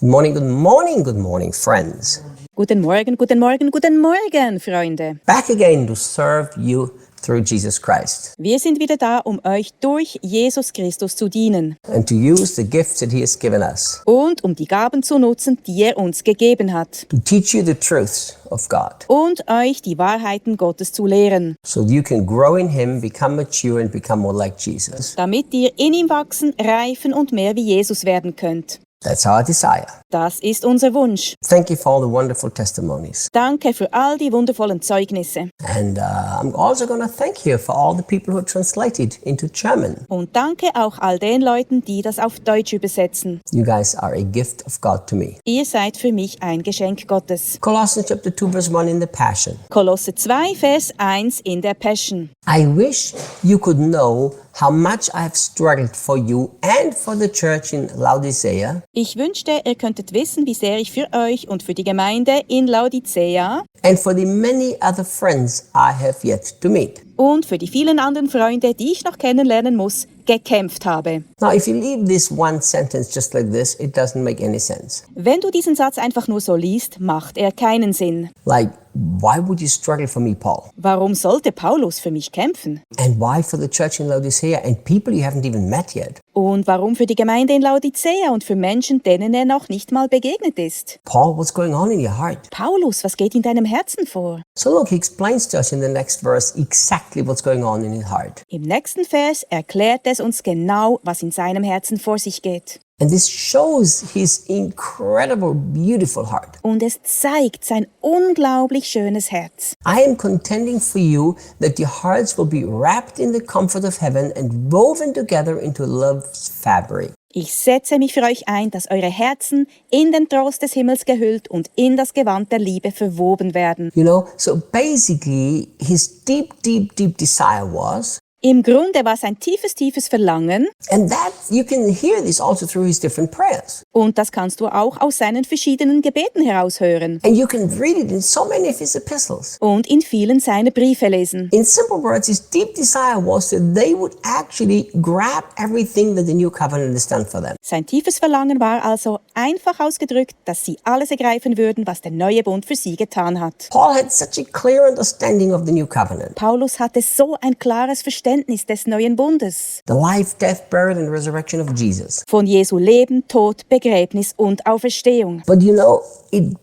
good morning, friends. Guten Morgen, guten Morgen, guten Morgen, Freunde. Back again to serve you through Jesus Christ Wir sind wieder da, um euch durch Jesus Christus zu dienen and to use the gifts that He has given us und um die Gaben zu nutzen, die er uns gegeben hat to teach you the truths of God und euch die Wahrheiten Gottes zu lehren, so you can grow in Him, become mature and become more like Jesus. damit ihr in ihm wachsen, reifen und mehr wie Jesus werden könnt. That's our desire. Das ist unser Wunsch. Thank you for all the wonderful testimonies. Danke für all die wundervollen Zeugnisse. And I'm also going to thank you for all the people who translated into German. Und danke auch all den Leuten, die das auf Deutsch übersetzen. You guys are a gift of God to me. Ihr seid für mich ein Geschenk Gottes. Colossians chapter 2 verse 1 in the Passion. Kolosser 2, Vers 1 in der Passion. I wish you could know how much I have struggled for you and for the church in Laodicea Ich wünschte, ihr könntet wissen, wie sehr ich für euch und für die Gemeinde in Laodicea and for the many other friends I have yet to meet. und für die vielen anderen Freunde, die ich noch kennenlernen muss, gekämpft habe. Now, if you leave this one sentence just like this, it doesn't make any sense. Wenn du diesen Satz einfach nur so liest, macht er keinen Sinn. Like, why would you struggle for me, Paul? Warum sollte Paulus für mich kämpfen? And why for the church in Laodicea and people you haven't even met yet? Und warum für die Gemeinde in Laodicea und für Menschen, denen er noch nicht mal begegnet ist? Paul, what's going on in your heart? Paulus, was geht in deinem Herzen vor? So look, he explains to us in the next verse exactly what's going on in his heart. Im nächsten Vers erklärt es uns genau, was in seinem Herzen vor sich geht. And this shows his incredible, beautiful heart. Und es zeigt sein unglaublich schönes Herz. I am contending for you that your hearts will be wrapped in the comfort of heaven and woven together into love's fabric. Ich setze mich für euch ein, dass eure Herzen in den Trost des Himmels gehüllt und in das Gewand der Liebe verwoben werden. You know, so basically his deep desire was, Im Grunde war es ein tiefes Verlangen, and that you can hear this also through his different prayers. und das kannst du auch aus seinen verschiedenen Gebeten heraushören And you can read it in so many of his epistles. und in vielen seiner Briefe lesen. In simple words, his deep desire was that they would actually grab everything that the new covenant has done for them. Sein tiefes Verlangen war also einfach ausgedrückt, dass sie alles ergreifen würden, was der neue Bund für sie getan hat. Paul had such a clear understanding of the new covenant. Paulus hatte so ein klares Verständnis des neuen Bundes. The life, death, burial, and resurrection of Jesus. Von Jesu Leben, Tod, Begräbnis und Auferstehung. But you know,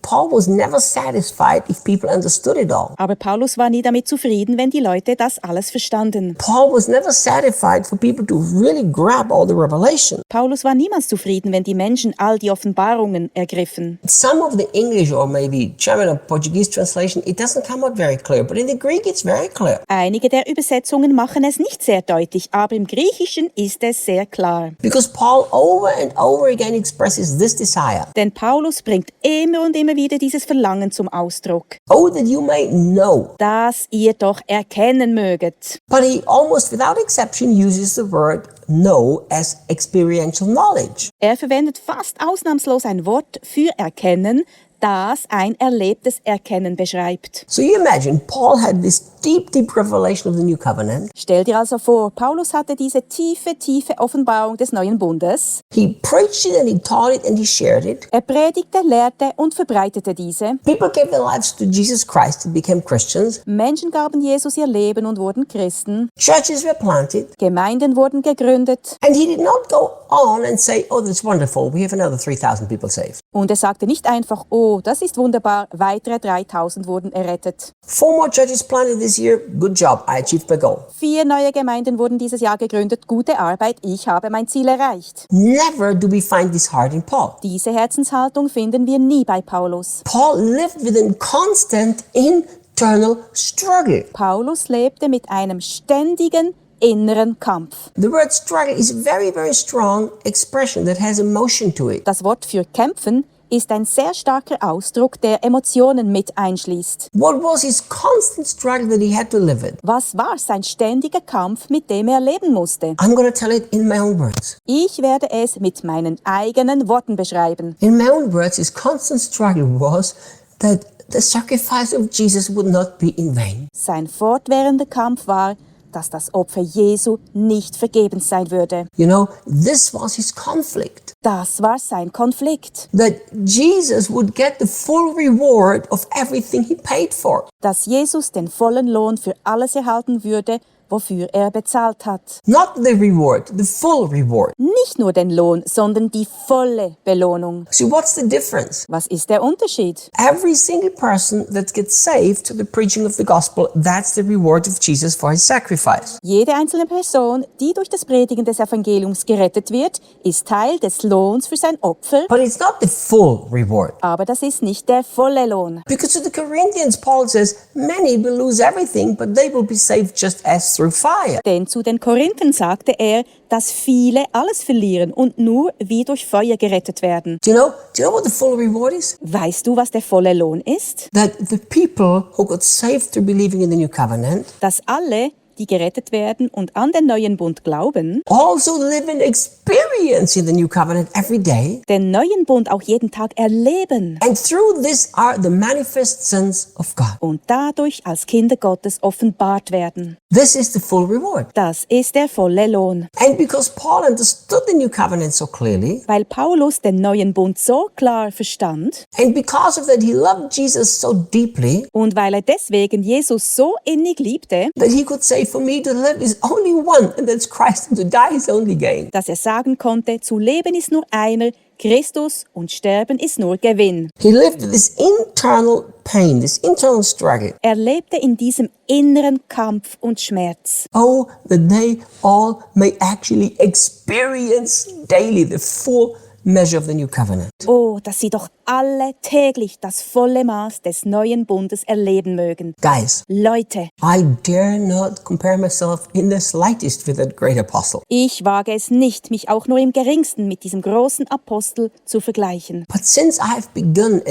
Paul was never satisfied if people understood it all. Aber Paulus war nie damit zufrieden, wenn die Leute das alles verstanden. Paul was never satisfied for people to really grab all the revelation. Paulus war niemals zufrieden, wenn die Menschen all die Offenbarungen ergriffen. Some of the English or maybe German or Portuguese translation, it doesn't come out very clear, but in the Greek it's very clear. Einige der Übersetzungen machen es nicht sehr deutlich, aber im Griechischen ist es sehr klar. Because Paul over and over again expresses this desire. Denn Paulus bringt immer und immer wieder dieses Verlangen zum Ausdruck. Oh, that you may know. Dass ihr doch erkennen möget. But he almost without exception uses the word know as experiential knowledge. Er verwendet fast ausnahmslos ein Wort für erkennen, das ein erlebtes Erkennen beschreibt. So you imagine, Paul had this deep revelation of the new covenant. Stell dir also vor, Paulus hatte diese tiefe Offenbarung des neuen Bundes. He preached it and he taught it and he shared it. Er predigte, lehrte und verbreitete diese. People gave their lives to Jesus Christ and became Christians. Menschen gaben Jesus ihr Leben und wurden Christen. Churches were planted. Gemeinden wurden gegründet. And he did not go on and say, oh, that's wonderful, we have another 3,000 people saved. Und er sagte nicht einfach, oh, das ist wunderbar, weitere 3000 wurden errettet. 4 more churches planted this year, good job, I achieved my goal. 4 neue Gemeinden wurden dieses Jahr gegründet, gute Arbeit, ich habe mein Ziel erreicht. Never do we find this heart in Paul. Diese Herzenshaltung finden wir nie bei Paulus. Paul lived with a constant internal struggle. Paulus lebte mit einem ständigen inneren Kampf. The word struggle is a very strong expression that has emotion to it. Das Wort für kämpfen ist ein sehr starker Ausdruck, der Emotionen mit einschließt. What was his constant struggle that he had to live with? Was war sein ständiger Kampf, mit dem er leben musste? I'm going to tell it in my own words. Ich werde es mit meinen eigenen Worten beschreiben. In my own words, his constant struggle was that the sacrifice of Jesus would not be in vain. Sein fortwährender Kampf war, dass das Opfer Jesu nicht vergebens sein würde. You know, this was his conflict. Das war sein Konflikt. That Jesus would get the full reward of everything he paid for. Dass Jesus den vollen Lohn für alles erhalten würde, wofür er bezahlt hat. Not the reward, the full reward. Nicht nur den Lohn, sondern die volle Belohnung. See, what's the difference? Was ist der Unterschied? Every single person that gets saved to the preaching of the gospel, that's the reward of Jesus for his sacrifice. Jede einzelne Person, die durch das Predigen des Evangeliums gerettet wird, ist Teil des Lohns für sein Opfer, But it's not the full reward. aber das ist nicht der volle Lohn. Because to the Corinthians, Paul says, many will lose everything, but they will be saved just as through fire. Denn zu den Korinthern sagte er, dass viele alles verlieren und nur wie durch Feuer gerettet werden. Do you know what the full reward is? Weißt du, was der volle Lohn ist? That the people who got saved through believing in the new covenant Dass alle, die gerettet werden und an den neuen Bund glauben, also live and experience in the new covenant every day. den neuen Bund auch jeden Tag erleben And through this are the manifest sons of God. und dadurch als Kinder Gottes offenbart werden. This is the full reward. Das ist der volle Lohn. And because Paul understood the new covenant so clearly, Weil Paulus den neuen Bund so klar verstand and because of that he loved Jesus so deeply, und weil er deswegen Jesus so innig liebte, that he could say, for me to live is only one, and that's Christ, and to die is only gain. dass er sagen konnte, zu leben ist nur einer, Christus, und sterben ist nur Gewinn. He lived this internal pain, this internal struggle. Er lebte in diesem inneren Kampf und Schmerz. Oh, that they all may actually experience daily the full measure of the new covenant. Oh, dass sie doch alle täglich das volle Maß des neuen Bundes erleben mögen. Guys, Leute, I dare not compare myself in the slightest with that great apostle. ich wage es nicht, mich auch nur im geringsten mit diesem großen Apostel zu vergleichen. But since I have begun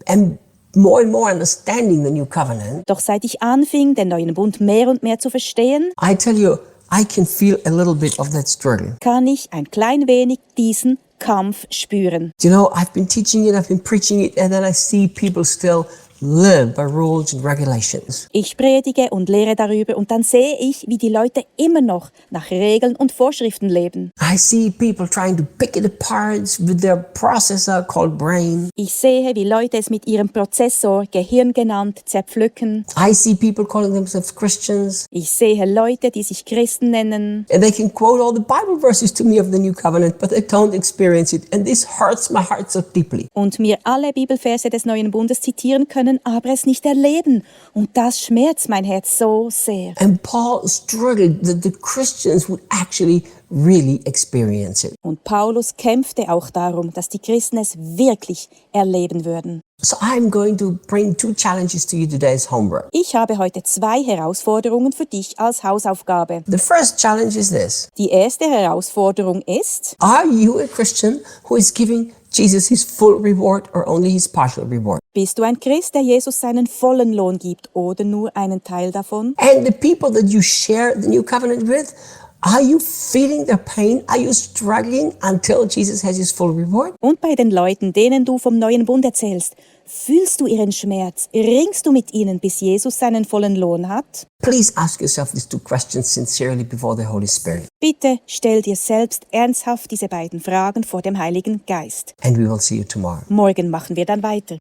and more and more understanding the new covenant, Doch seit ich anfing, den neuen Bund mehr und mehr zu verstehen, I tell you, I can feel a little bit of that struggle. kann ich ein klein wenig diesen Kampf spüren. You know, I've been teaching it, I've been preaching it, and then I see people still live by rules and regulations. Ich predige und lehre darüber und dann sehe ich, wie die Leute immer noch nach Regeln und Vorschriften leben. I see people trying to pick it apart with their processor called brain. Ich sehe, wie Leute es mit ihrem Prozessor, Gehirn genannt, zerpflücken. I see people calling themselves Christians, Ich sehe Leute, die sich Christen nennen. and they can quote all the Bible verses to me of the new covenant, but they don't experience it, and this hurts my heart so deeply. Und mir alle Bibelverse des Neuen Bundes zitieren können, aber es nicht erleben. Und das schmerzt mein Herz so sehr. And Paul struggled that the Christians would actually really experience it. Und Paulus kämpfte auch darum, dass die Christen es wirklich erleben würden. So I'm going to bring two challenges to you today as homework. Ich habe heute 2 Herausforderungen für dich als Hausaufgabe. The first challenge is this. Die erste Herausforderung ist, Are you a Christian who is giving Jesus his full reward or only his partial reward? bist du ein Christ, der Jesus seinen vollen Lohn gibt oder nur einen Teil davon? And the people that you share the new covenant with, are you feeling their pain? Are you struggling until Jesus has his full reward? Und bei den Leuten, denen du vom neuen Bund erzählst, fühlst du ihren Schmerz? Ringst du mit ihnen, bis Jesus seinen vollen Lohn hat? Please ask yourself these two questions sincerely before the Holy Spirit, Bitte stell dir selbst ernsthaft diese beiden Fragen vor dem Heiligen Geist. and we will see you tomorrow. Morgen machen wir dann weiter.